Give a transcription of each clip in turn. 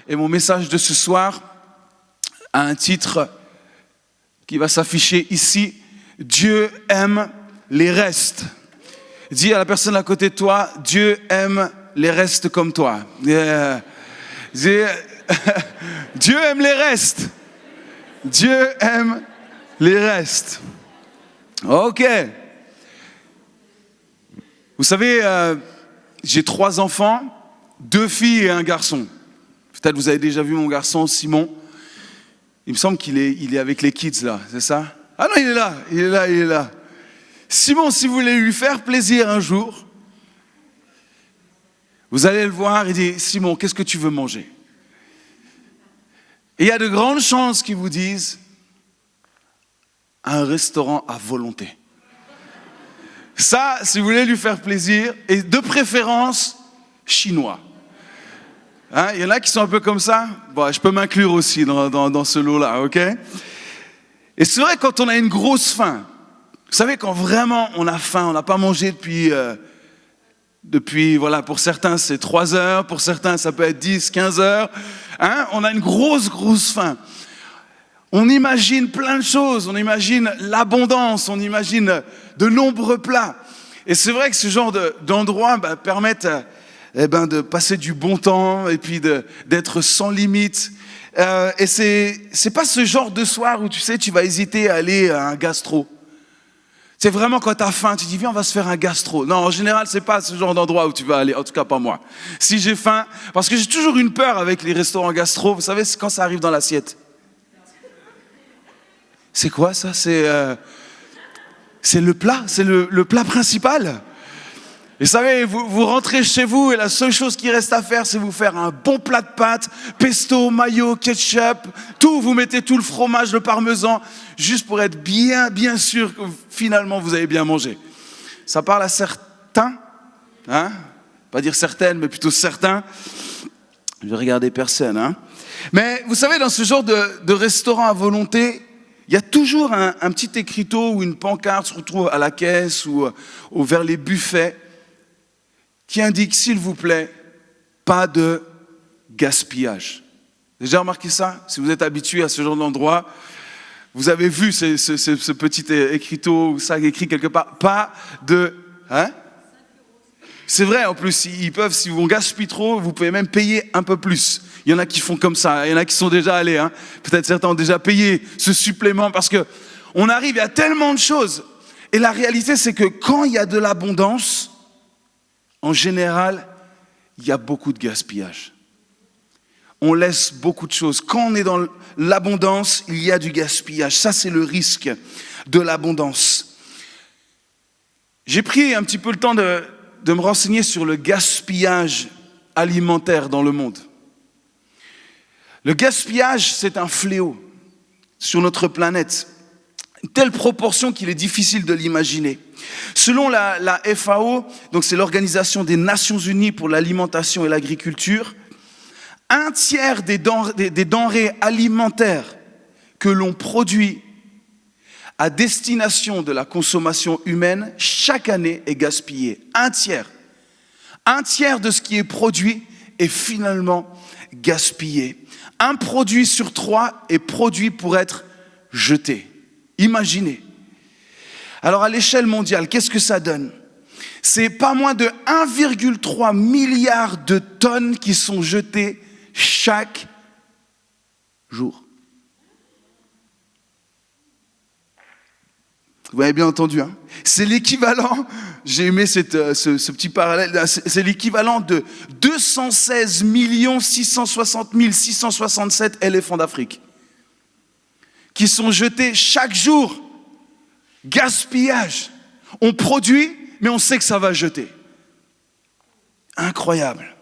Et mon message de ce soir a un titre qui va s'afficher ici. Dieu aime les restes. Dis à la personne à côté de toi, Dieu aime les restes comme toi. Yeah. Dis, Dieu aime les restes. Dieu aime les restes. Ok. Vous savez, j'ai 3 enfants, 2 filles et un garçon. Peut-être vous avez déjà vu mon garçon, Simon. Il me semble qu'il est avec les kids là, c'est ça? Ah non, il est là. Simon, si vous voulez lui faire plaisir un jour, vous allez le voir et dire, Simon, qu'est-ce que tu veux manger? Et il y a de grandes chances qu'ils vous disent, un restaurant à volonté. Ça, si vous voulez lui faire plaisir, et de préférence, chinois. Hein, il y en a qui sont un peu comme ça. Bon, je peux m'inclure aussi dans ce lot-là, ok? Et c'est vrai, quand on a une grosse faim, vous savez, quand vraiment on a faim, on n'a pas mangé depuis, voilà, pour certains c'est 3 heures, pour certains ça peut être 10, 15 heures, hein, on a une grosse faim. On imagine plein de choses, on imagine l'abondance, on imagine de nombreux plats. Et c'est vrai que ce genre d'endroits permettent de passer du bon temps et puis d'être sans limite. Et c'est pas ce genre de soir où tu sais, tu vas hésiter à aller à un gastro. C'est vraiment quand tu as faim, tu dis viens on va se faire un gastro. Non, en général, c'est pas ce genre d'endroit où tu vas aller, en tout cas pas moi. Si j'ai faim, parce que j'ai toujours une peur avec les restaurants gastro, vous savez, c'est quand ça arrive dans l'assiette. C'est quoi ça? C'est le plat, c'est le plat principal. Et vous savez, vous rentrez chez vous et la seule chose qui reste à faire, c'est vous faire un bon plat de pâtes, pesto, mayo, ketchup, tout, vous mettez tout le fromage, le parmesan, juste pour être bien sûr que finalement vous avez bien mangé. Ça parle à certains, hein? Pas dire certaines, mais plutôt certains. Je vais regarder personne, hein? Mais vous savez, dans ce genre de restaurant à volonté, il y a toujours un petit écriteau ou une pancarte se retrouve à la caisse ou vers les buffets qui indique, s'il vous plaît, pas de gaspillage. Vous avez déjà remarqué ça? Si vous êtes habitué à ce genre d'endroit, vous avez vu ce petit écriteau ou ça écrit quelque part, pas de... Hein? C'est vrai, en plus, ils peuvent, si on gaspille trop, vous pouvez même payer un peu plus. Il y en a qui font comme ça, il y en a qui sont déjà allés. Hein. Peut-être certains ont déjà payé ce supplément parce que on arrive, il y a tellement de choses. Et la réalité, c'est que quand il y a de l'abondance, en général, il y a beaucoup de gaspillage. On laisse beaucoup de choses. Quand on est dans l'abondance, il y a du gaspillage. Ça, c'est le risque de l'abondance. J'ai pris un petit peu le temps de me renseigner sur le gaspillage alimentaire dans le monde. Le gaspillage, c'est un fléau sur notre planète. Une telle proportion qu'il est difficile de l'imaginer. Selon la FAO, donc c'est l'Organisation des Nations Unies pour l'alimentation et l'agriculture, 1/3 des denrées alimentaires que l'on produit à destination de la consommation humaine, chaque année est gaspillé. 1/3. 1/3 de ce qui est produit est finalement gaspillé. 1 produit sur 3 est produit pour être jeté. Imaginez. Alors à l'échelle mondiale, qu'est-ce que ça donne? C'est pas moins de 1,3 milliard de tonnes qui sont jetées chaque jour. Vous avez bien entendu, hein? C'est l'équivalent, j'ai aimé ce petit parallèle, c'est l'équivalent de 216 660 667 éléphants d'Afrique qui sont jetés chaque jour. Gaspillage. On produit, mais on sait que ça va jeter. Incroyable.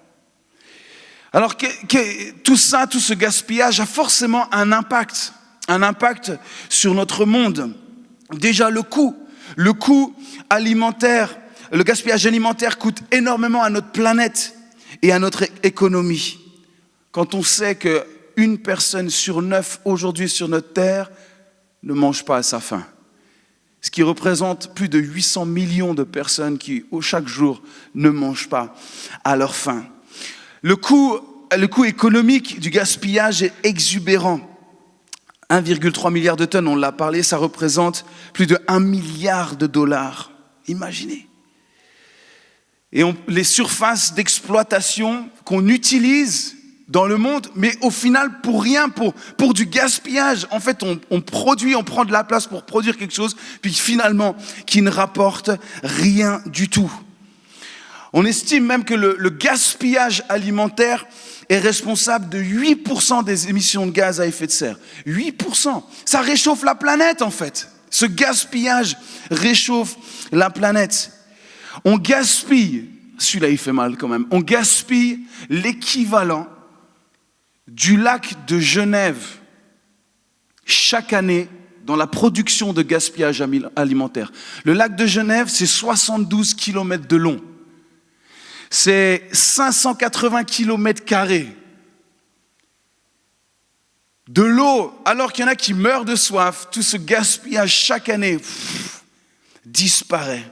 Alors tout ça, tout ce gaspillage a forcément un impact sur notre monde. Déjà le coût alimentaire, le gaspillage alimentaire coûte énormément à notre planète et à notre économie. Quand on sait qu'une personne sur 9 aujourd'hui sur notre terre ne mange pas à sa faim. Ce qui représente plus de 800 millions de personnes qui, chaque jour, ne mangent pas à leur faim. Le coût le coût économique du gaspillage est exubérant. 1,3 milliard de tonnes, on l'a parlé, ça représente plus de 1 milliard de dollars. Imaginez. Et les surfaces d'exploitation qu'on utilise dans le monde, mais au final pour rien, pour du gaspillage. En fait, on produit, on prend de la place pour produire quelque chose, puis finalement, qui ne rapporte rien du tout. On estime même que le gaspillage alimentaire est responsable de 8% des émissions de gaz à effet de serre. 8%. Ça réchauffe la planète, en fait. Ce gaspillage réchauffe la planète. On gaspille, celui-là il fait mal quand même, on gaspille l'équivalent du lac de Genève chaque année dans la production de gaspillage alimentaire. Le lac de Genève, c'est 72 km de long. C'est 580 km² de l'eau, alors qu'il y en a qui meurent de soif. Tout ce gaspillage chaque année disparaît.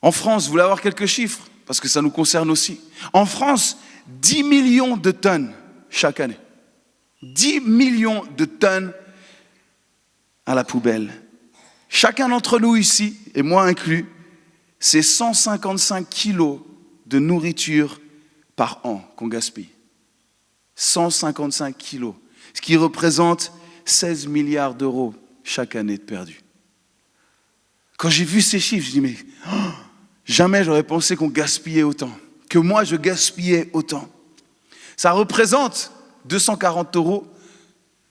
En France, vous voulez avoir quelques chiffres? Parce que ça nous concerne aussi. En France, 10 millions de tonnes chaque année. 10 millions de tonnes à la poubelle. Chacun d'entre nous ici, et moi inclus, c'est 155 kilos de nourriture par an qu'on gaspille. 155 kilos, ce qui représente 16 milliards d'euros chaque année de perdu. Quand j'ai vu ces chiffres, je dis mais jamais j'aurais pensé qu'on gaspillait autant, que moi je gaspillais autant. Ça représente 240 €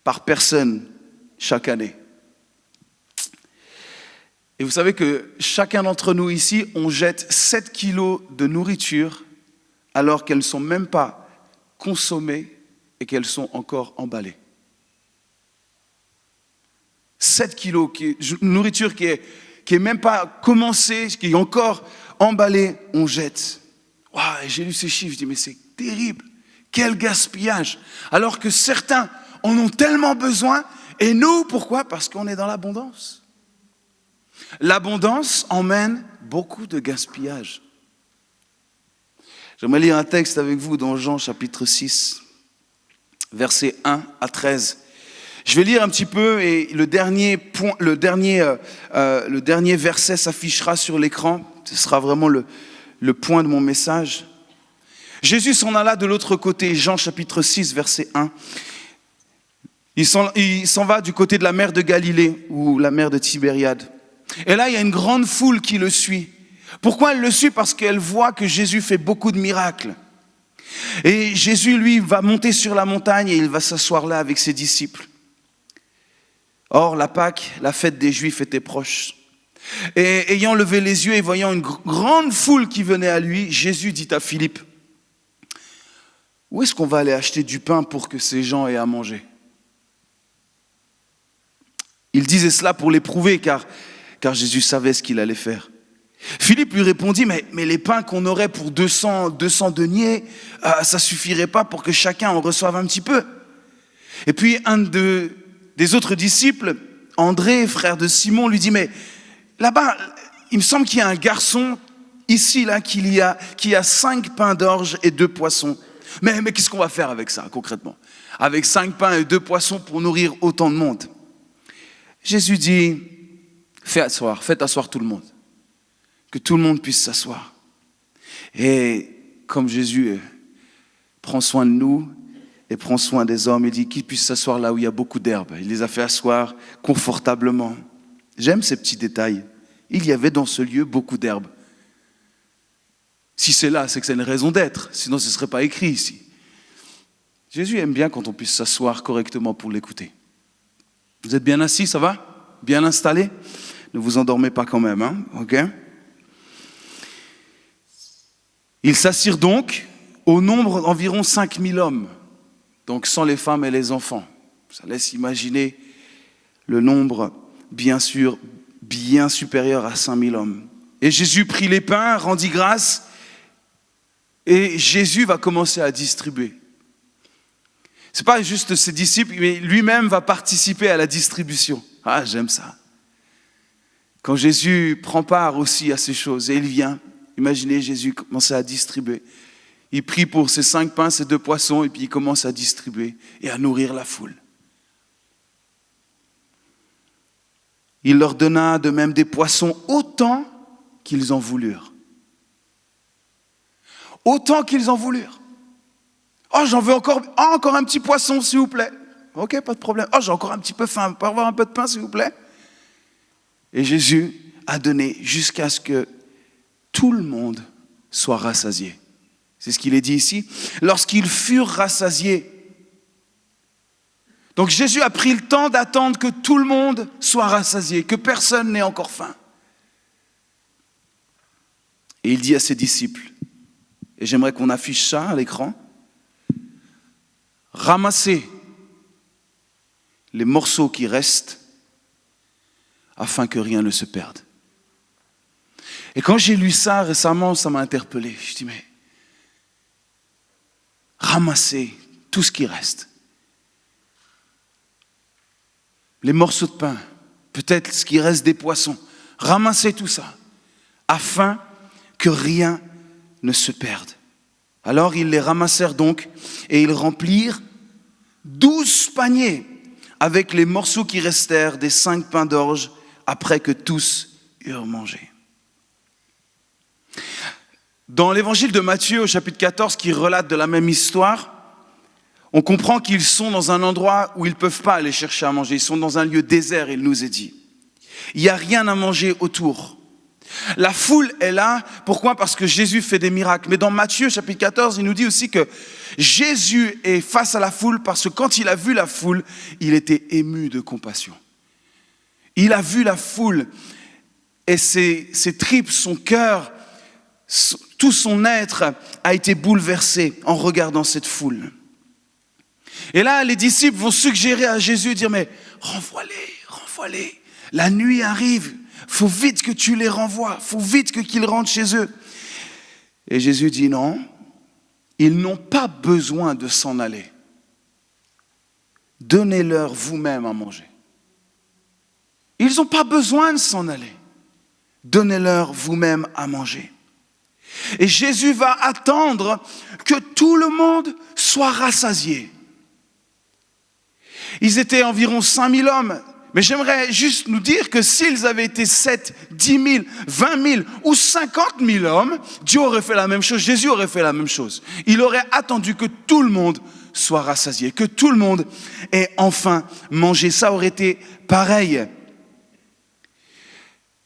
par personne chaque année. Et vous savez que chacun d'entre nous ici, on jette 7 kilos de nourriture alors qu'elles ne sont même pas consommées et qu'elles sont encore emballées. 7 kilos, nourriture qui est même pas commencée, qui est encore emballée, on jette. Wow, j'ai lu ces chiffres, je dis mais c'est terrible, quel gaspillage. Alors que certains en ont tellement besoin, et nous, pourquoi? Parce qu'on est dans l'abondance. L'abondance emmène beaucoup de gaspillage. J'aimerais lire un texte avec vous dans Jean chapitre 6, versets 1 à 13. Je vais lire un petit peu et le dernier verset s'affichera sur l'écran. Ce sera vraiment le point de mon message. Jésus s'en alla de l'autre côté, Jean chapitre 6, verset 1. Il s'en va du côté de la mer de Galilée ou la mer de Tibériade. Et là, il y a une grande foule qui le suit. Pourquoi elle le suit? Parce qu'elle voit que Jésus fait beaucoup de miracles. Et Jésus, lui, va monter sur la montagne et il va s'asseoir là avec ses disciples. Or, la Pâque, la fête des Juifs, était proche. Et ayant levé les yeux et voyant une grande foule qui venait à lui, Jésus dit à Philippe, « Où est-ce qu'on va aller acheter du pain pour que ces gens aient à manger ?» Il disait cela pour l'éprouver, car Jésus savait ce qu'il allait faire. Philippe lui répondit, mais les pains qu'on aurait pour 200 deniers, ça suffirait pas pour que chacun en reçoive un petit peu. Et puis un des autres disciples, André, frère de Simon, lui dit, mais là-bas, il me semble qu'il y a un garçon ici, là, qui a 5 pains d'orge et 2 poissons. Mais qu'est-ce qu'on va faire avec ça, concrètement? Avec 5 pains et 2 poissons pour nourrir autant de monde. Jésus dit, faites asseoir tout le monde. Que tout le monde puisse s'asseoir. Et comme Jésus prend soin de nous et prend soin des hommes, il dit qu'ils puissent s'asseoir là où il y a beaucoup d'herbe. Il les a fait asseoir confortablement. J'aime ces petits détails. Il y avait dans ce lieu beaucoup d'herbe. Si c'est là, c'est que c'est une raison d'être. Sinon, ce ne serait pas écrit ici. Jésus aime bien quand on puisse s'asseoir correctement pour l'écouter. Vous êtes bien assis, ça va? Bien installé? Ne vous endormez pas quand même, hein? Ok? Ils s'assirent donc au nombre d'environ 5000 hommes, donc sans les femmes et les enfants. Ça laisse imaginer le nombre, bien sûr, bien supérieur à 5000 hommes. Et Jésus prit les pains, rendit grâce, et Jésus va commencer à distribuer. Ce n'est pas juste ses disciples, mais lui-même va participer à la distribution. Ah, j'aime ça. Quand Jésus prend part aussi à ces choses, et il vient, imaginez Jésus commencer à distribuer. Il prie pour ces 5 pains, ces 2 poissons, et puis il commence à distribuer et à nourrir la foule. Il leur donna de même des poissons autant qu'ils en voulurent. Autant qu'ils en voulurent. Oh, j'en veux encore un petit poisson, s'il vous plaît. Ok, pas de problème. Oh, j'ai encore un petit peu faim. Peut avoir un peu de pain, s'il vous plaît? Et Jésus a donné jusqu'à ce que tout le monde soit rassasié. C'est ce qu'il est dit ici. Lorsqu'ils furent rassasiés. Donc Jésus a pris le temps d'attendre que tout le monde soit rassasié, que personne n'ait encore faim. Et il dit à ses disciples, et j'aimerais qu'on affiche ça à l'écran, ramassez les morceaux qui restent afin que rien ne se perde. Et quand j'ai lu ça récemment, ça m'a interpellé. Je dis, mais ramassez tout ce qui reste. Les morceaux de pain, peut-être ce qui reste des poissons. Ramassez tout ça, afin que rien ne se perde. Alors ils les ramassèrent donc, et ils remplirent 12 paniers avec les morceaux qui restèrent des 5 pains d'orge, après que tous eurent mangé. Dans l'évangile de Matthieu, au chapitre 14, qui relate de la même histoire, on comprend qu'ils sont dans un endroit où ils ne peuvent pas aller chercher à manger. Ils sont dans un lieu désert, il nous est dit. Il n'y a rien à manger autour. La foule est là. Pourquoi? Parce que Jésus fait des miracles. Mais dans Matthieu, chapitre 14, il nous dit aussi que Jésus est face à la foule parce que quand il a vu la foule, il était ému de compassion. Il a vu la foule et ses tripes, son cœur, tout son être a été bouleversé en regardant cette foule. Et là, les disciples vont suggérer à Jésus, dire, mais renvoie-les. La nuit arrive, faut vite que tu les renvoies, faut vite qu'ils rentrent chez eux. Et Jésus dit, non, ils n'ont pas besoin de s'en aller. Donnez-leur vous-même à manger. Ils n'ont pas besoin de s'en aller. Donnez-leur vous-même à manger. Et Jésus va attendre que tout le monde soit rassasié. Ils étaient environ 5000 hommes. Mais j'aimerais juste nous dire que s'ils avaient été 7, 10 000, 20 000 ou 50 000 hommes, Dieu aurait fait la même chose, Jésus aurait fait la même chose. Il aurait attendu que tout le monde soit rassasié, que tout le monde ait enfin mangé. Ça aurait été pareil.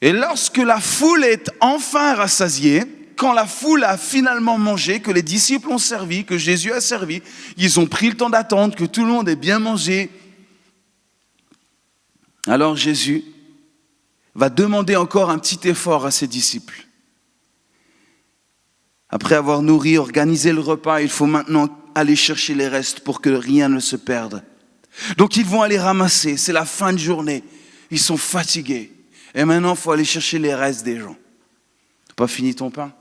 Et lorsque la foule est enfin rassasiée, quand la foule a finalement mangé, que les disciples ont servi, que Jésus a servi, ils ont pris le temps d'attendre que tout le monde ait bien mangé. Alors Jésus va demander encore un petit effort à ses disciples. Après avoir nourri, organisé le repas, il faut maintenant aller chercher les restes pour que rien ne se perde. Donc ils vont aller ramasser, c'est la fin de journée, ils sont fatigués. Et maintenant il faut aller chercher les restes des gens. T'as pas fini ton pain?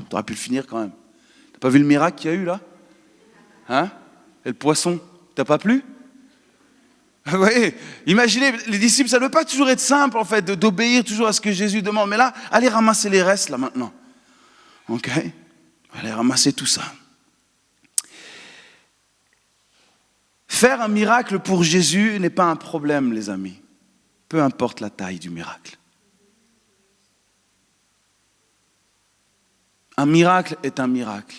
T'aurais pu le finir quand même. T'as pas vu le miracle qu'il y a eu là? Hein? Et le poisson, t'as pas plu? Vous voyez, imaginez, les disciples, ça ne doit pas toujours être simple en fait, d'obéir toujours à ce que Jésus demande. Mais là, allez ramasser les restes là maintenant. Ok? Allez ramasser tout ça. Faire un miracle pour Jésus n'est pas un problème, les amis. Peu importe la taille du miracle. Un miracle est un miracle.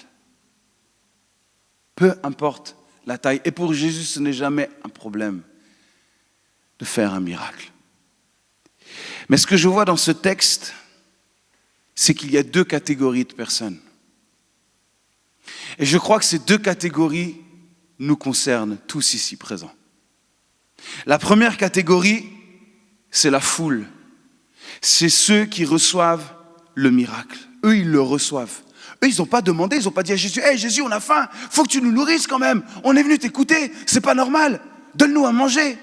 Peu importe la taille. Et pour Jésus, ce n'est jamais un problème de faire un miracle. Mais ce que je vois dans ce texte, c'est qu'il y a 2 catégories de personnes. Et je crois que ces 2 catégories nous concernent tous ici présents. La première catégorie, c'est la foule. C'est ceux qui reçoivent le miracle. Eux, ils le reçoivent. Eux, ils n'ont pas demandé, ils n'ont pas dit à Jésus, « Hey Jésus, on a faim, il faut que tu nous nourrisses quand même. On est venu t'écouter, c'est pas normal. Donne-nous à manger. »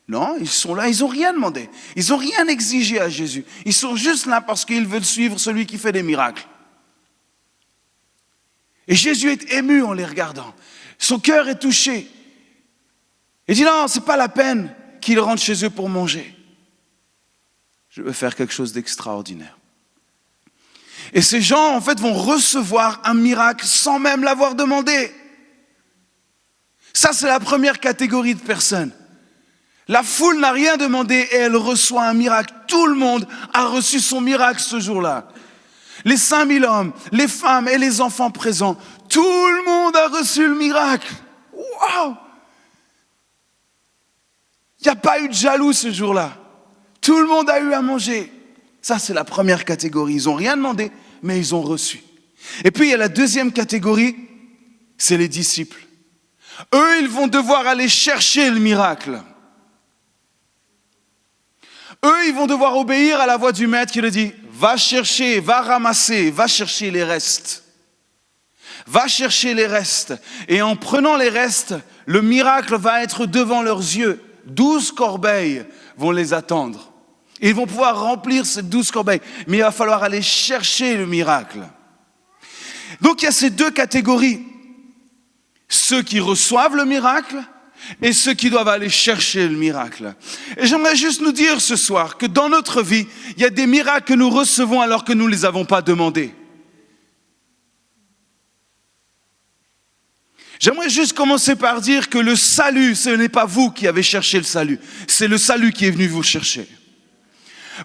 Non, ils sont là, ils n'ont rien demandé. Ils n'ont rien exigé à Jésus. Ils sont juste là parce qu'ils veulent suivre celui qui fait des miracles. Et Jésus est ému en les regardant. Son cœur est touché. Il dit non, ce n'est pas la peine qu'ils rentrent chez eux pour manger. Je veux faire quelque chose d'extraordinaire. Et ces gens, en fait, vont recevoir un miracle sans même l'avoir demandé. Ça, c'est la première catégorie de personnes. La foule n'a rien demandé et elle reçoit un miracle. Tout le monde a reçu son miracle ce jour-là. Les 5000 hommes, les femmes et les enfants présents, tout le monde a reçu le miracle. Waouh! Il n'y a pas eu de jaloux ce jour-là. Tout le monde a eu à manger. Ça, c'est la première catégorie. Ils n'ont rien demandé, mais ils ont reçu. Et puis, il y a la deuxième catégorie, c'est les disciples. Eux, ils vont devoir aller chercher le miracle. Eux, ils vont devoir obéir à la voix du maître qui leur dit « Va chercher, va ramasser, va chercher les restes. Va chercher les restes. » Et en prenant les restes, le miracle va être devant leurs yeux. 12 corbeilles vont les attendre. Et ils vont pouvoir remplir ces 12 corbeilles. Mais il va falloir aller chercher le miracle. Donc il y a ces deux catégories. Ceux qui reçoivent le miracle et ceux qui doivent aller chercher le miracle. Et j'aimerais juste nous dire ce soir que dans notre vie, il y a des miracles que nous recevons alors que nous ne les avons pas demandés. J'aimerais juste commencer par dire que le salut, ce n'est pas vous qui avez cherché le salut, c'est le salut qui est venu vous chercher.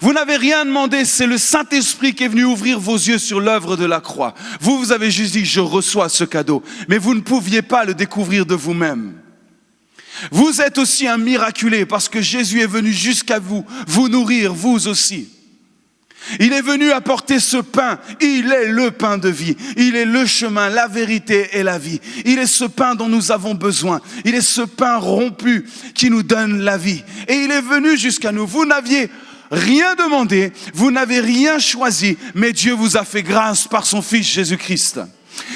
Vous n'avez rien demandé, c'est le Saint-Esprit qui est venu ouvrir vos yeux sur l'œuvre de la croix. Vous avez juste dit, je reçois ce cadeau, mais vous ne pouviez pas le découvrir de vous-même. Vous êtes aussi un miraculé parce que Jésus est venu jusqu'à vous, vous nourrir, vous aussi. Il est venu apporter ce pain, il est le pain de vie, il est le chemin, la vérité et la vie. Il est ce pain dont nous avons besoin, il est ce pain rompu qui nous donne la vie. Et il est venu jusqu'à nous, vous n'aviez rien demandé, vous n'avez rien choisi, mais Dieu vous a fait grâce par son Fils Jésus-Christ.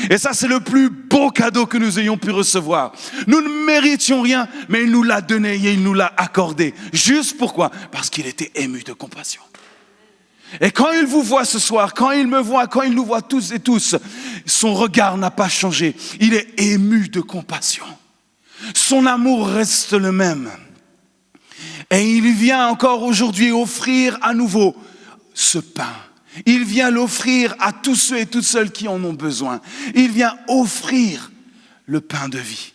Et ça, c'est le plus beau cadeau que nous ayons pu recevoir. Nous ne méritions rien, mais il nous l'a donné et il nous l'a accordé. Juste pourquoi ? Parce qu'il était ému de compassion. Et quand il vous voit ce soir, quand il me voit, quand il nous voit tous et tous, son regard n'a pas changé. Il est ému de compassion. Son amour reste le même. Et il vient encore aujourd'hui offrir à nouveau ce pain. Il vient l'offrir à tous ceux et toutes celles qui en ont besoin. Il vient offrir le pain de vie.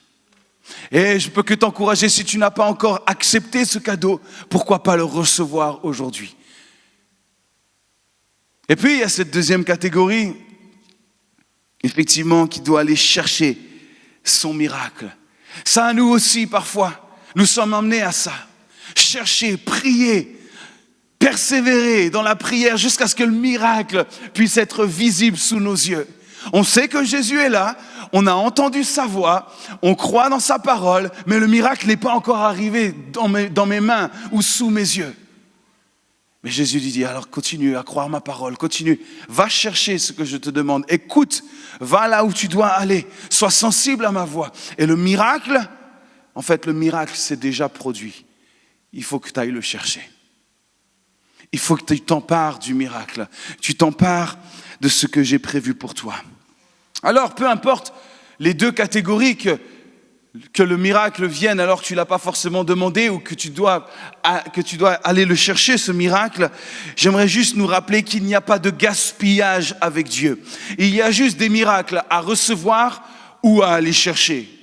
Et je peux que t'encourager, si tu n'as pas encore accepté ce cadeau, pourquoi pas le recevoir aujourd'hui? Et puis il y a cette deuxième catégorie, effectivement, qui doit aller chercher son miracle. Ça, à nous aussi, parfois, nous sommes emmenés à ça. Chercher, prier, persévérer dans la prière jusqu'à ce que le miracle puisse être visible sous nos yeux. On sait que Jésus est là, on a entendu sa voix, on croit dans sa parole, mais le miracle n'est pas encore arrivé dans mes mains ou sous mes yeux. Mais Jésus lui dit, alors continue à croire ma parole, continue, va chercher ce que je te demande, écoute, va là où tu dois aller, sois sensible à ma voix. Et le miracle, en fait le miracle s'est déjà produit. Il faut que tu ailles le chercher. Il faut que tu t'empares du miracle. Tu t'empares de ce que j'ai prévu pour toi. Alors, peu importe les deux catégories que le miracle vienne alors que tu ne l'as pas forcément demandé ou que tu dois aller le chercher, ce miracle, j'aimerais juste nous rappeler qu'il n'y a pas de gaspillage avec Dieu. Il y a juste des miracles à recevoir ou à aller chercher.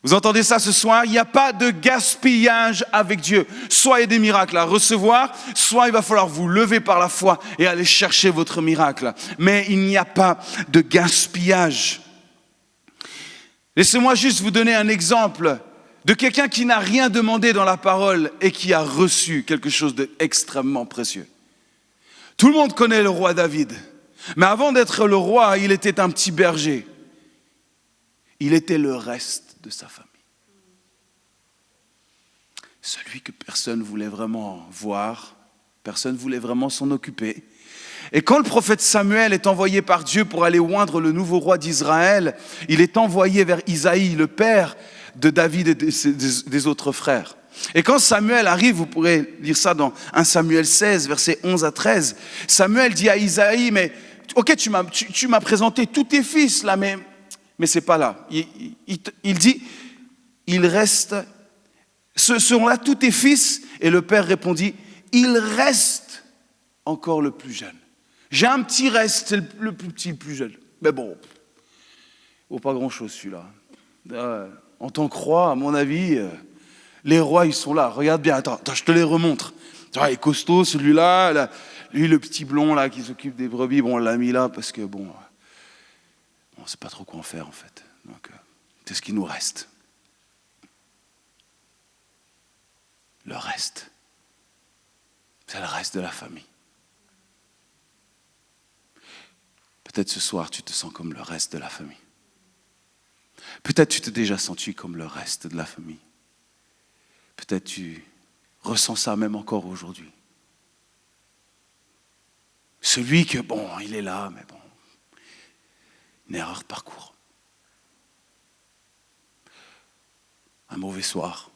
Vous entendez ça ce soir? Il n'y a pas de gaspillage avec Dieu. Soit il y a des miracles à recevoir, soit il va falloir vous lever par la foi et aller chercher votre miracle. Mais il n'y a pas de gaspillage. Laissez-moi juste vous donner un exemple de quelqu'un qui n'a rien demandé dans la parole et qui a reçu quelque chose d'extrêmement précieux. Tout le monde connaît le roi David. Mais avant d'être le roi, il était un petit berger. Il était le reste de sa famille. Celui que personne ne voulait vraiment voir, personne ne voulait vraiment s'en occuper. Et quand le prophète Samuel est envoyé par Dieu pour aller oindre le nouveau roi d'Israël, il est envoyé vers Isaïe, le père de David et des autres frères. Et quand Samuel arrive, vous pourrez lire ça dans 1 Samuel 16, versets 11 à 13, Samuel dit à Isaïe, mais ok, tu m'as présenté tous tes fils là, mais c'est pas là. Il dit, il reste, ce sont là tous tes fils. Et le père répondit, il reste encore le plus jeune. J'ai un petit reste, c'est le plus petit, le plus jeune. Mais bon, il vaut pas grand-chose celui-là. En tant que roi, à mon avis, les rois, ils sont là. Regarde bien, attends, je te les remontre. Tu vois, il est costaud, celui-là. Là, lui, le petit blond là qui s'occupe des brebis, bon, on l'a mis là parce que bon, on ne sait pas trop quoi en faire en fait. Donc, c'est ce qui nous reste. Le reste, c'est le reste de la famille. Peut-être ce soir, tu te sens comme le reste de la famille. Peut-être tu t'es déjà senti comme le reste de la famille. Peut-être tu ressens ça même encore aujourd'hui. Celui que, bon, il est là, mais bon, une erreur de parcours. Un mauvais soir,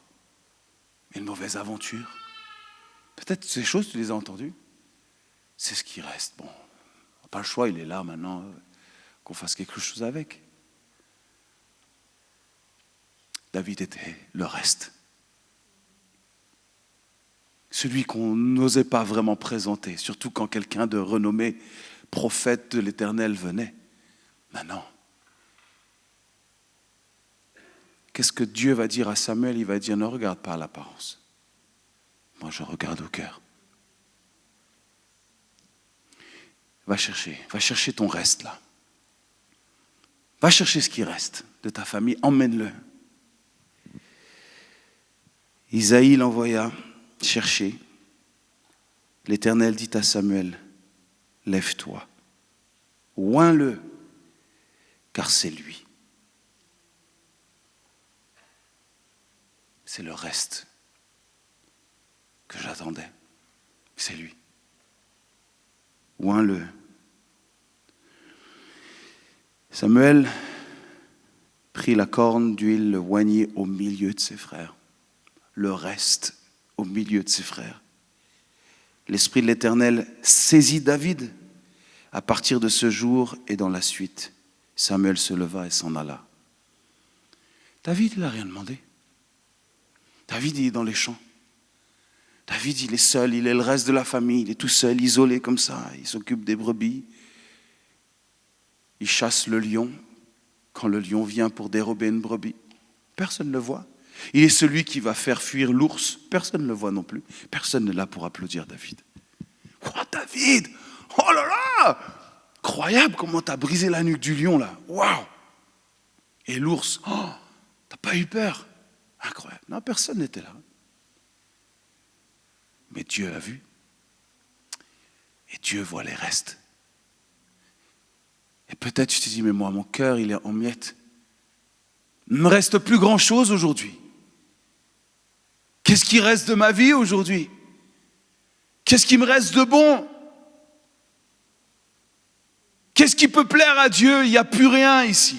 une mauvaise aventure. Peut-être ces choses, tu les as entendues. C'est ce qui reste. Bon, on n'a pas le choix, il est là maintenant, qu'on fasse quelque chose avec. David était le reste. Celui qu'on n'osait pas vraiment présenter, surtout quand quelqu'un de renommé, prophète de l'Éternel venait. Maintenant, qu'est-ce que Dieu va dire à Samuel? Il va dire, ne regarde pas à l'apparence. Moi, je regarde au cœur. Va chercher ton reste là. Va chercher ce qui reste de ta famille, emmène-le. Isaïe l'envoya chercher. L'Éternel dit à Samuel, lève-toi, oins-le, car c'est lui. C'est le reste que j'attendais. C'est lui. Oins-le. Samuel prit la corne d'huile, le oignit au milieu de ses frères. Le reste au milieu de ses frères. L'Esprit de l'Éternel saisit David. À partir de ce jour et dans la suite, Samuel se leva et s'en alla. David, il n'a rien demandé. David, il est dans les champs. David, il est seul, il est le reste de la famille, il est tout seul, isolé comme ça. Il s'occupe des brebis. Il chasse le lion quand le lion vient pour dérober une brebis. Personne ne le voit. Il est celui qui va faire fuir l'ours. Personne ne le voit non plus. Personne n'est là pour applaudir David. Oh, David! Oh là là! Incroyable comment tu as brisé la nuque du lion là. Waouh! Et l'ours, oh, t'as pas eu peur? Incroyable. Non, personne n'était là. Mais Dieu a vu. Et Dieu voit les restes. Et peut-être tu te dis, mais moi, mon cœur, il est en miettes. Il ne me reste plus grand-chose aujourd'hui. Qu'est-ce qui reste de ma vie aujourd'hui? Qu'est-ce qui me reste de bon? Qu'est-ce qui peut plaire à Dieu? Il n'y a plus rien ici.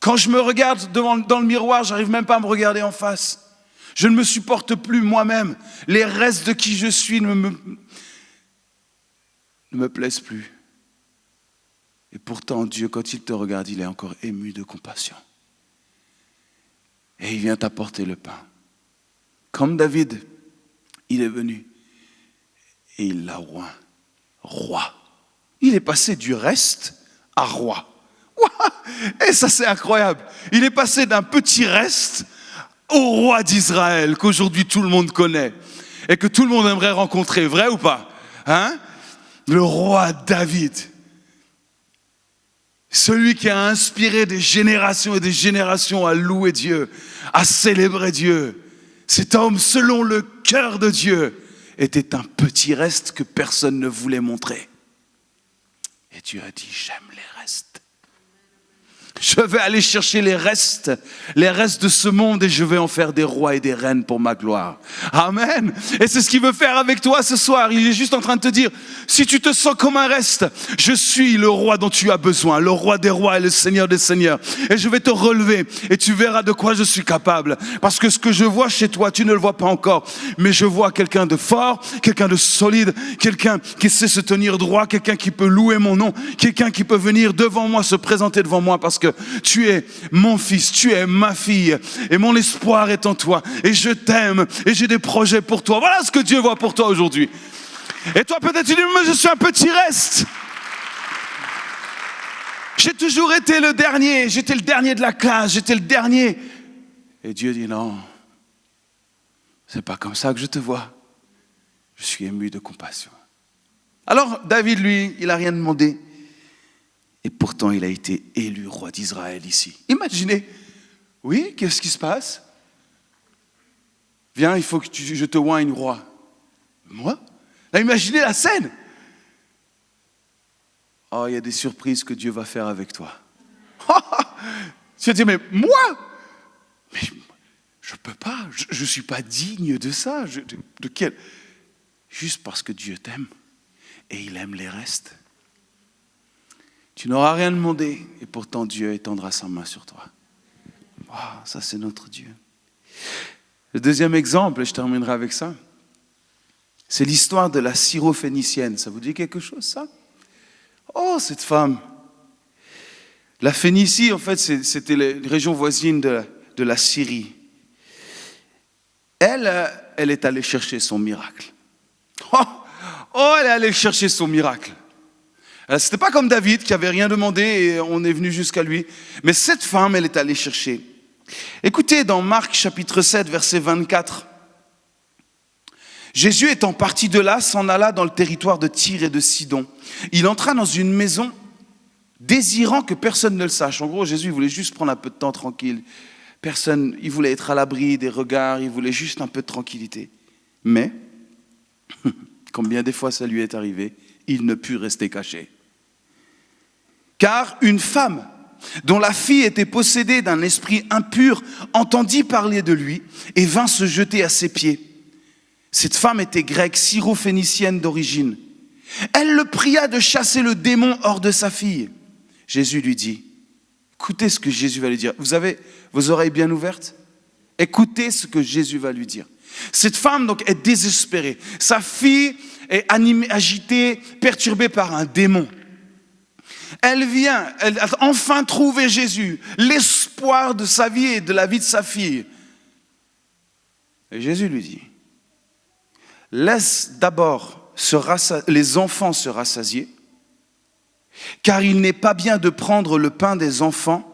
Quand je me regarde dans le miroir, je n'arrive même pas à me regarder en face. Je ne me supporte plus moi-même. Les restes de qui je suis ne me plaisent plus. Et pourtant, Dieu, quand il te regarde, il est encore ému de compassion. Et il vient t'apporter le pain. Comme David, il est venu et il l'a oint roi. Il est passé du reste à roi. Et ça, c'est incroyable. Il est passé d'un petit reste au roi d'Israël qu'aujourd'hui tout le monde connaît et que tout le monde aimerait rencontrer. Vrai ou pas? Hein? Le roi David. Celui qui a inspiré des générations et des générations à louer Dieu, à célébrer Dieu. Cet homme, selon le cœur de Dieu, était un petit reste que personne ne voulait montrer. Et Dieu a dit, j'aime les restes. Je vais aller chercher les restes de ce monde et je vais en faire des rois et des reines pour ma gloire. Amen. Et c'est ce qu'il veut faire avec toi ce soir. Il est juste en train de te dire, si tu te sens comme un reste, je suis le roi dont tu as besoin, le roi des rois et le seigneur des seigneurs. Et je vais te relever et tu verras de quoi je suis capable. Parce que ce que je vois chez toi, tu ne le vois pas encore. Mais je vois quelqu'un de fort, quelqu'un de solide, quelqu'un qui sait se tenir droit, quelqu'un qui peut louer mon nom, quelqu'un qui peut venir devant moi, se présenter devant moi parce que tu es mon fils, tu es ma fille et mon espoir est en toi et je t'aime et j'ai des projets pour toi. Voilà ce que Dieu voit pour toi aujourd'hui. Et toi, peut-être tu dis, moi, je suis un petit reste. J'ai toujours été le dernier, j'étais le dernier de la classe, j'étais le dernier. Et Dieu dit, non, c'est pas comme ça que je te vois. Je suis ému de compassion. Alors, David, lui, il n'a rien demandé. Et pourtant, il a été élu roi d'Israël ici. Imaginez, oui, qu'est-ce qui se passe? Viens, il faut que je te oigne roi. Moi? Là, imaginez la scène. Oh, il y a des surprises que Dieu va faire avec toi. Tu vas dire, mais moi? Mais je ne peux pas, je ne suis pas digne de ça. De quel? Juste parce que Dieu t'aime et il aime les restes. Tu n'auras rien demandé et pourtant Dieu étendra sa main sur toi. Wow, ça c'est notre Dieu. Le deuxième exemple, et je terminerai avec ça, c'est l'histoire de la Syrophénicienne. Ça vous dit quelque chose, ça? Oh, cette femme. La Phénicie, en fait, c'était les régions voisines de la Syrie. Elle est allée chercher son miracle. Elle est allée chercher son miracle. C'était pas comme David qui avait rien demandé et on est venu jusqu'à lui. Mais cette femme, elle est allée chercher. Écoutez, dans Marc chapitre 7, verset 24. Jésus étant parti de là, s'en alla dans le territoire de Tyr et de Sidon. Il entra dans une maison désirant que personne ne le sache. En gros, Jésus voulait juste prendre un peu de temps tranquille. Personne, il voulait être à l'abri des regards, il voulait juste un peu de tranquillité. Mais, comme bien des fois ça lui est arrivé, il ne put rester caché. Car une femme dont la fille était possédée d'un esprit impur entendit parler de lui et vint se jeter à ses pieds. Cette femme était grecque, syrophénicienne d'origine. Elle le pria de chasser le démon hors de sa fille. Jésus lui dit, écoutez ce que Jésus va lui dire. Vous avez vos oreilles bien ouvertes? Écoutez ce que Jésus va lui dire. Cette femme donc est désespérée. Sa fille est animée, agitée, perturbée par un démon. Elle a enfin trouvé Jésus, l'espoir de sa vie et de la vie de sa fille. Et Jésus lui dit, laisse d'abord les enfants se rassasier, car il n'est pas bien de prendre le pain des enfants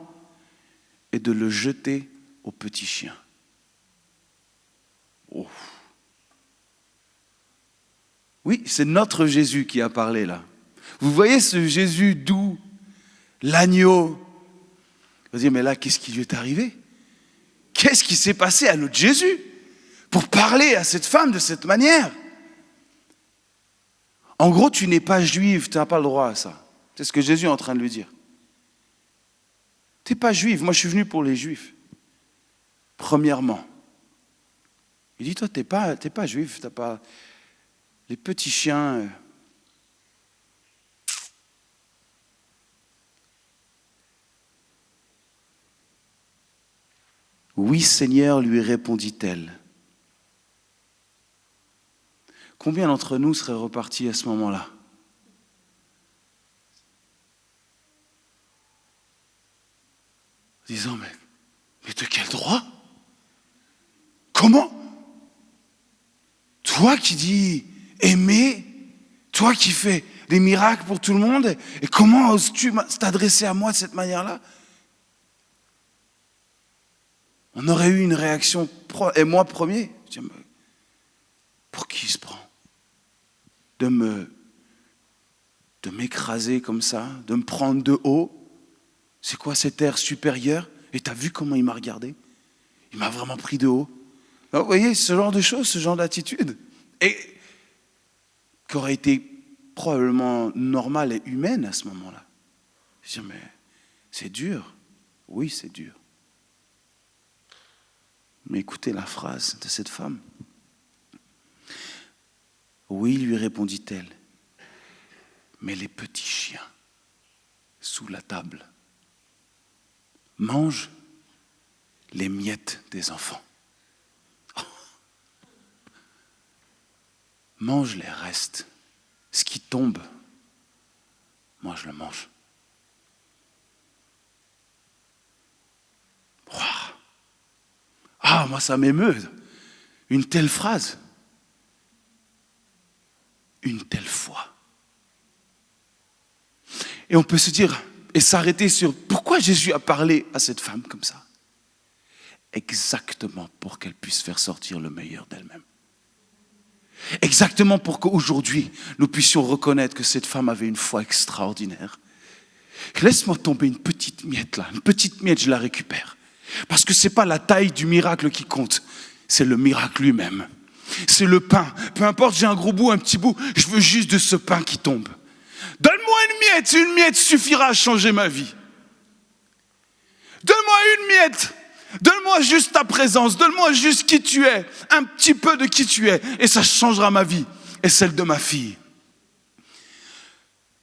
et de le jeter aux petits chiens. Oh. Oui, c'est notre Jésus qui a parlé là. Vous voyez ce Jésus doux, l'agneau. Vous allez dire, mais là, qu'est-ce qui lui est arrivé? Qu'est-ce qui s'est passé à notre Jésus pour parler à cette femme de cette manière? En gros, tu n'es pas juive, tu n'as pas le droit à ça. C'est ce que Jésus est en train de lui dire. Tu n'es pas juive, moi je suis venu pour les juifs. Premièrement. Il dit, toi, tu n'es pas juif, tu n'as pas... Les petits chiens... Oui, Seigneur, lui répondit-elle. Combien d'entre nous seraient repartis à ce moment-là? Disant, mais de quel droit? Comment? Toi qui dis aimer, toi qui fais des miracles pour tout le monde, et comment oses-tu t'adresser à moi de cette manière-là? On aurait eu une réaction, et moi premier, je dis, pour qui il se prend? De m'écraser comme ça, de me prendre de haut. C'est quoi cet air supérieur? Et t'as vu comment il m'a regardé? Il m'a vraiment pris de haut. Alors, vous voyez, ce genre de choses, ce genre d'attitude, et qui aurait été probablement normale et humaine à ce moment-là. Je dis, mais c'est dur. Oui, c'est dur. Mais écoutez la phrase de cette femme. Oui, lui répondit-elle, mais les petits chiens sous la table mangent les miettes des enfants. Oh. Mange les restes. Ce qui tombe, moi je le mange. Wow. Ah, moi ça m'émeut, une telle phrase. une telle foi. Et on peut se dire, et s'arrêter sur pourquoi Jésus a parlé à cette femme comme ça. Exactement pour qu'elle puisse faire sortir le meilleur d'elle-même. Exactement pour qu'aujourd'hui, nous puissions reconnaître que cette femme avait une foi extraordinaire. Laisse-moi tomber une petite miette là, une petite miette, je la récupère. Parce que ce n'est pas la taille du miracle qui compte, c'est le miracle lui-même. C'est le pain. Peu importe, j'ai un gros bout, un petit bout, je veux juste de ce pain qui tombe. Donne-moi une miette suffira à changer ma vie. Donne-moi une miette. Donne-moi juste ta présence, donne-moi juste qui tu es, un petit peu de qui tu es, et ça changera ma vie et celle de ma fille.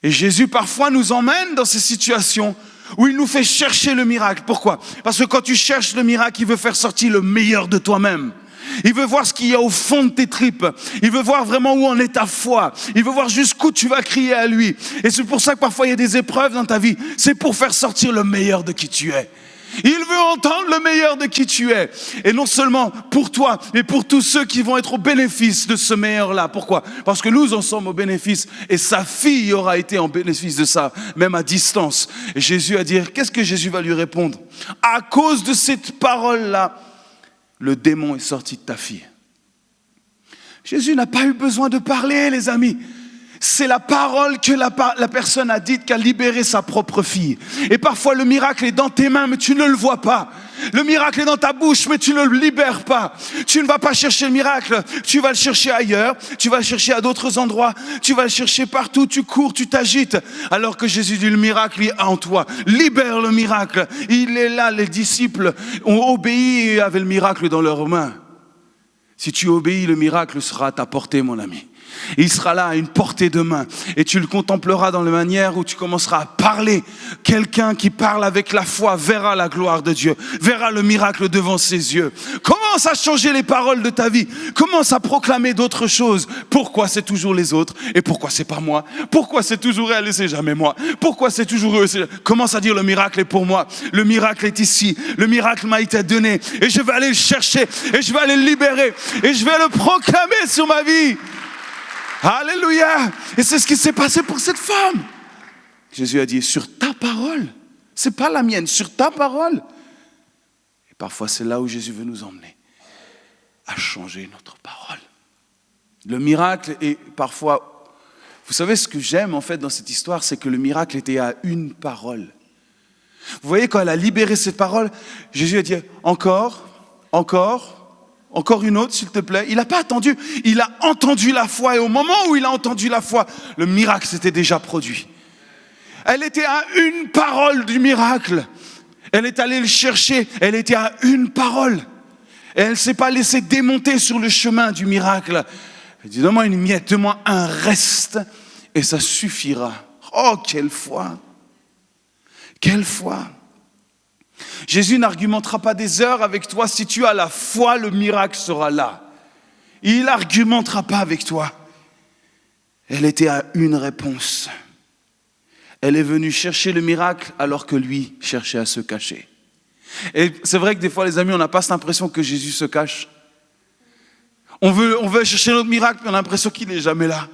Et Jésus parfois nous emmène dans ces situations où il nous fait chercher le miracle. Pourquoi ? Parce que quand tu cherches le miracle, il veut faire sortir le meilleur de toi-même. Il veut voir ce qu'il y a au fond de tes tripes. Il veut voir vraiment où en est ta foi. Il veut voir jusqu'où tu vas crier à lui. Et c'est pour ça que parfois il y a des épreuves dans ta vie. C'est pour faire sortir le meilleur de qui tu es. Il veut entendre le meilleur de qui tu es. Et non seulement pour toi, mais pour tous ceux qui vont être au bénéfice de ce meilleur-là. Pourquoi ? Parce que nous en sommes au bénéfice. Et sa fille aura été en bénéfice de ça, même à distance. Et Jésus a dit, qu'est-ce que Jésus va lui répondre ? À cause de cette parole-là, le démon est sorti de ta fille. Jésus n'a pas eu besoin de parler, les amis. C'est la parole que la personne a dite qui a libéré sa propre fille. Et parfois le miracle est dans tes mains, mais tu ne le vois pas. Le miracle est dans ta bouche, mais tu ne le libères pas. Tu ne vas pas chercher le miracle, tu vas le chercher ailleurs, tu vas le chercher à d'autres endroits, tu vas le chercher partout, tu cours, tu t'agites. Alors que Jésus dit, le miracle est en toi. Libère le miracle. Il est là, les disciples ont obéi et avaient le miracle dans leurs mains. Si tu obéis, le miracle sera à ta portée, mon ami. Il sera là à une portée de main et tu le contempleras dans la manière où tu commenceras à parler. Quelqu'un qui parle avec la foi verra la gloire de Dieu, verra le miracle devant ses yeux. Commence à changer les paroles de ta vie, commence à proclamer d'autres choses. Pourquoi c'est toujours les autres et pourquoi c'est pas moi ? Pourquoi c'est toujours elle et c'est jamais moi ? Pourquoi c'est toujours eux ? Commence à dire le miracle est pour moi, le miracle est ici, le miracle m'a été donné et je vais aller le chercher et je vais aller le libérer et je vais le proclamer sur ma vie. Alléluia! Et c'est ce qui s'est passé pour cette femme. Jésus a dit, sur ta parole, c'est pas la mienne, sur ta parole. Et parfois c'est là où Jésus veut nous emmener, à changer notre parole. Le miracle est parfois, vous savez ce que j'aime en fait dans cette histoire, c'est que le miracle était à une parole. Vous voyez, quand elle a libéré cette parole, Jésus a dit, encore une autre, s'il te plaît. Il n'a pas attendu, il a entendu la foi. Et au moment où il a entendu la foi, le miracle s'était déjà produit. Elle était à une parole du miracle. Elle est allée le chercher, elle était à une parole. Et elle ne s'est pas laissée démonter sur le chemin du miracle. Elle dit, donne-moi une miette, donne-moi un reste, et ça suffira. Oh, quelle foi! Quelle foi! Jésus n'argumentera pas des heures avec toi. Si tu as la foi, le miracle sera là. Il n'argumentera pas avec toi. Elle était à une réponse. Elle est venue chercher le miracle alors que lui cherchait à se cacher. Et c'est vrai que des fois, les amis, on n'a pas cette impression que Jésus se cache. On veut chercher notre miracle, mais on a l'impression qu'il n'est jamais là.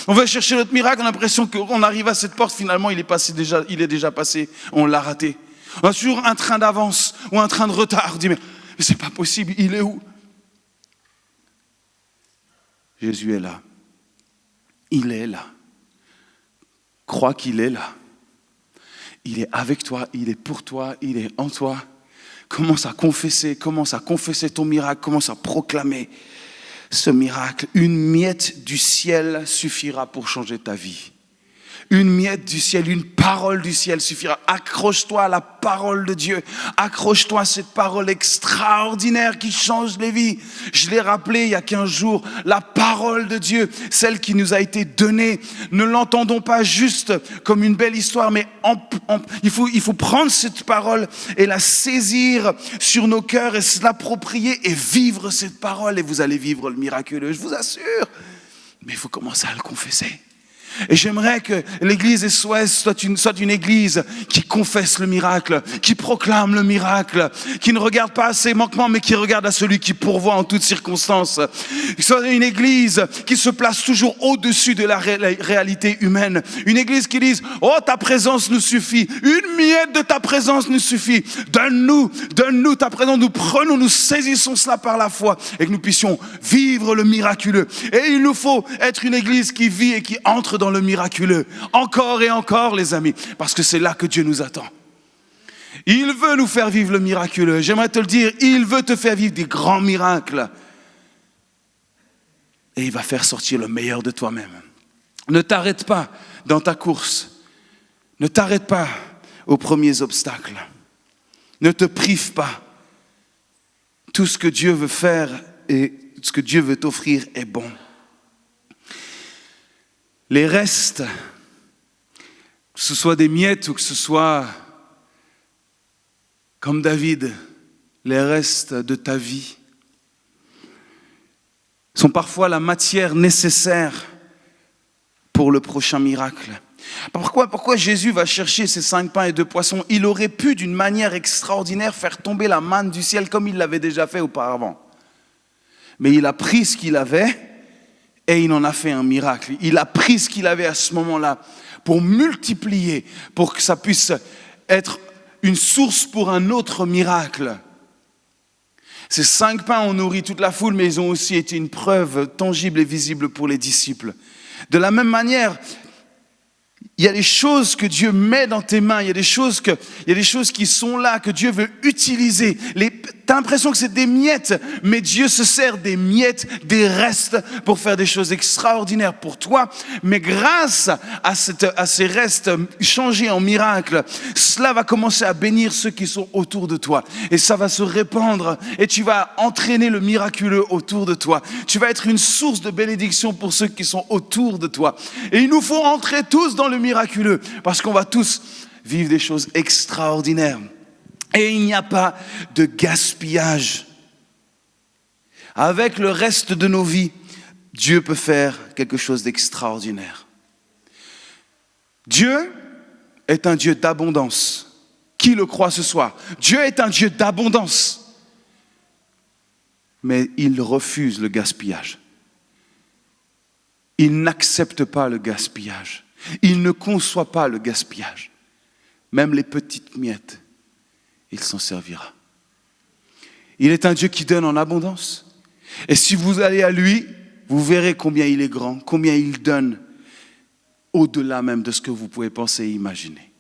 On veut chercher notre miracle, on a l'impression qu'on arrive à cette porte, finalement, il est déjà passé, on l'a raté. On a toujours un train d'avance ou un train de retard. On dit, mais c'est pas possible, il est où ? Jésus est là. Il est là. Crois qu'il est là. Il est avec toi, il est pour toi, il est en toi. Commence à confesser ton miracle, commence à proclamer ce miracle. Une miette du ciel suffira pour changer ta vie. Une miette du ciel, une parole du ciel suffira. Accroche-toi à la parole de Dieu. Accroche-toi à cette parole extraordinaire qui change les vies. Je l'ai rappelé il y a 15 jours. La parole de Dieu, celle qui nous a été donnée. Ne l'entendons pas juste comme une belle histoire, mais il faut prendre cette parole et la saisir sur nos cœurs et se l'approprier et vivre cette parole. Et vous allez vivre le miraculeux, je vous assure. Mais il faut commencer à le confesser. Et j'aimerais que l'église SOS soit une église qui confesse le miracle, qui proclame le miracle, qui ne regarde pas à ses manquements, mais qui regarde à celui qui pourvoit en toutes circonstances. Soit une église qui se place toujours au-dessus de la réalité humaine. Une église qui dise, oh, ta présence nous suffit. Une miette de ta présence nous suffit. Donne-nous ta présence. Nous saisissons cela par la foi et que nous puissions vivre le miraculeux. Et il nous faut être une église qui vit et qui entre dans le miraculeux. Encore et encore, les amis, parce que c'est là que Dieu nous attend. Il veut nous faire vivre le miraculeux. J'aimerais te le dire, il veut te faire vivre des grands miracles. Et il va faire sortir le meilleur de toi-même. Ne t'arrête pas dans ta course. Ne t'arrête pas aux premiers obstacles. Ne te prive pas. Tout ce que Dieu veut faire et ce que Dieu veut t'offrir est bon. Les restes, que ce soit des miettes ou que ce soit, comme David, les restes de ta vie, sont parfois la matière nécessaire pour le prochain miracle. Pourquoi Jésus va chercher ces 5 pains et 2 poissons? Il aurait pu, d'une manière extraordinaire, faire tomber la manne du ciel comme il l'avait déjà fait auparavant. Mais il a pris ce qu'il avait et il en a fait un miracle. Il a pris ce qu'il avait à ce moment-là pour multiplier, pour que ça puisse être une source pour un autre miracle. Ces 5 pains ont nourri toute la foule, mais ils ont aussi été une preuve tangible et visible pour les disciples. De la même manière, il y a des choses que Dieu met dans tes mains, il y a des choses qui sont là, que Dieu veut utiliser. Tu as l'impression que c'est des miettes, mais Dieu se sert des miettes, des restes, pour faire des choses extraordinaires pour toi. Mais grâce à ces restes changés en miracles, cela va commencer à bénir ceux qui sont autour de toi. Et ça va se répandre, et tu vas entraîner le miraculeux autour de toi. Tu vas être une source de bénédiction pour ceux qui sont autour de toi. Et il nous faut entrer tous dans le miraculeux, parce qu'on va tous vivre des choses extraordinaires. Et il n'y a pas de gaspillage. Avec le reste de nos vies, Dieu peut faire quelque chose d'extraordinaire. Dieu est un Dieu d'abondance. Qui le croit ce soir? Dieu est un Dieu d'abondance. Mais il refuse le gaspillage. Il n'accepte pas le gaspillage. Il ne conçoit pas le gaspillage. Même les petites miettes, il s'en servira. Il est un Dieu qui donne en abondance. Et si vous allez à lui, vous verrez combien il est grand, combien il donne, au-delà même de ce que vous pouvez penser et imaginer.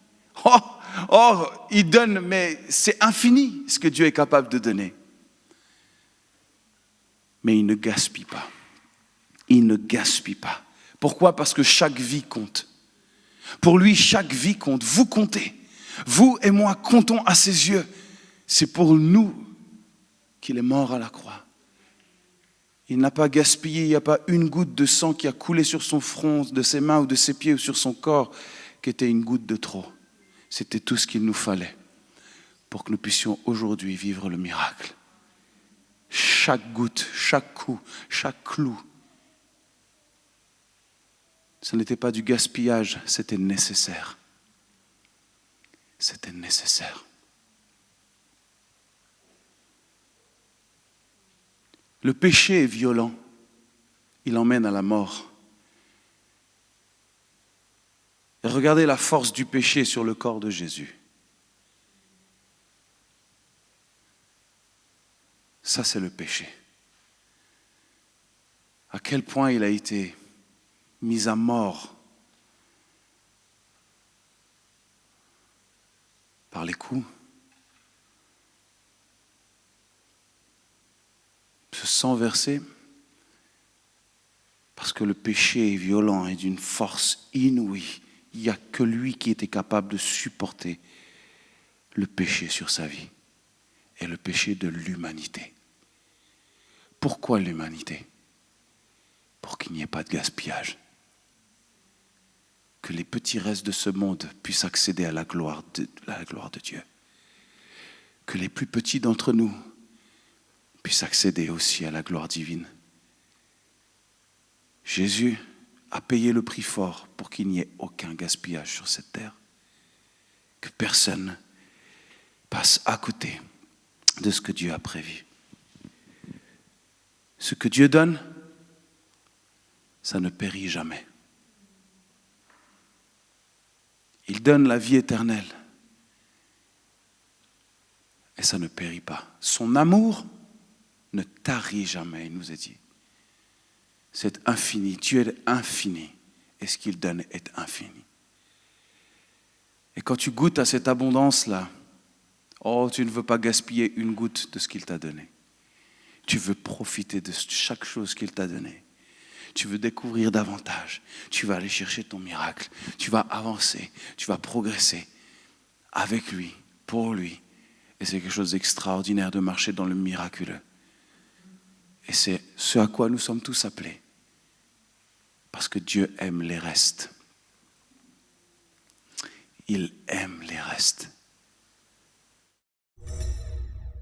Il donne, mais c'est infini ce que Dieu est capable de donner. Mais il ne gaspille pas. Il ne gaspille pas. Pourquoi? Parce que chaque vie compte. Pour lui, chaque vie compte. Vous comptez. Vous et moi comptons à ses yeux. C'est pour nous qu'il est mort à la croix. Il n'a pas gaspillé, il n'y a pas une goutte de sang qui a coulé sur son front, de ses mains ou de ses pieds ou sur son corps, qui était une goutte de trop. C'était tout ce qu'il nous fallait pour que nous puissions aujourd'hui vivre le miracle. Chaque goutte, chaque coup, chaque clou, ce n'était pas du gaspillage, c'était nécessaire. C'était nécessaire. Le péché est violent. Il emmène à la mort. Et regardez la force du péché sur le corps de Jésus. Ça, c'est le péché. À quel point il a été mis à mort par les coups. Ce sang versé, parce que le péché est violent et d'une force inouïe. Il n'y a que lui qui était capable de supporter le péché sur sa vie et le péché de l'humanité. Pourquoi l'humanité? Pour qu'il n'y ait pas de gaspillage. Que les petits restes de ce monde puissent accéder à la gloire de Dieu. Que les plus petits d'entre nous puissent accéder aussi à la gloire divine. Jésus a payé le prix fort pour qu'il n'y ait aucun gaspillage sur cette terre. Que personne passe à côté de ce que Dieu a prévu. Ce que Dieu donne, ça ne périt jamais. Il donne la vie éternelle. Et ça ne périt pas. Son amour ne tarit jamais, il nous a dit. C'est infini. Dieu est infini. Et ce qu'il donne est infini. Et quand tu goûtes à cette abondance-là, tu ne veux pas gaspiller une goutte de ce qu'il t'a donné. Tu veux profiter de chaque chose qu'il t'a donnée. Tu veux découvrir davantage. Tu vas aller chercher ton miracle. Tu vas avancer. Tu vas progresser avec lui, pour lui. Et c'est quelque chose d'extraordinaire de marcher dans le miraculeux. Et c'est ce à quoi nous sommes tous appelés. Parce que Dieu aime les restes. Il aime les restes.